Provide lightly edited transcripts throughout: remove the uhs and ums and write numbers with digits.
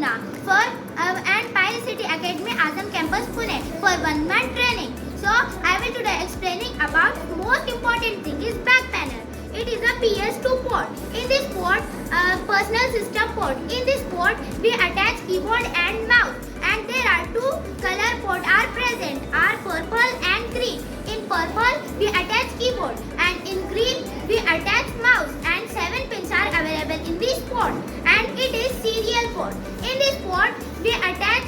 Pune and PAI ICT Academy Azam Campus Pune for 1 month training. So I will today explaining about most important thing is back panel. It is a PS2 port. In this port, personal system port. In this port, we attach keyboard and mouse. And there are two color ports are present, are purple and green. In purple, we attach keyboard, and in green, we attach mouse. And 7 pins are available in this port. And it is serial port. In this port, we attach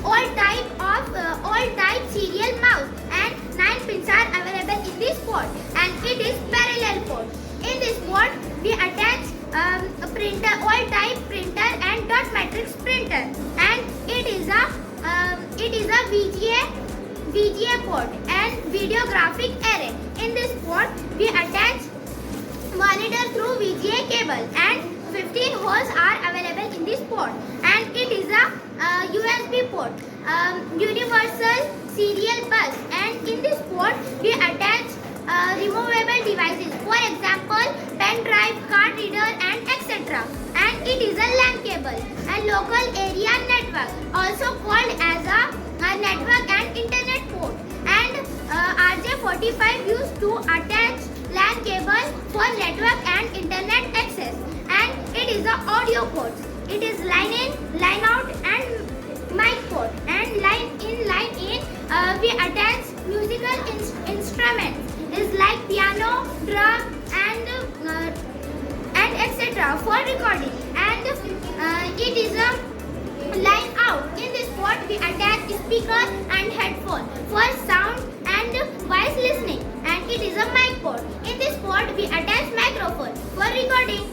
all type serial mouse, and 9 pins are available in this port. And it is parallel port. In this port, we attach a printer, all type printer and dot matrix printer, and it is a VGA port and video graphic array. In this port, we attach monitor through VGA cable, and 15 holes are available in this port. And it is a USB port, universal serial bus, and in this port we attach removable devices, for example pen drive, card reader and etc. And it is a LAN cable and local area network, also called as a network and internet port. And RJ45 used to attach LAN cable for network and internet access. And it is a audio port. It is line in, line out and mic port. And line in, we attach musical instruments is like piano, drum and etc. for recording. And it is a line out. In this port we attach speaker and headphone for sound and voice listening. And it is a mic port. In this port we attach microphone for recording.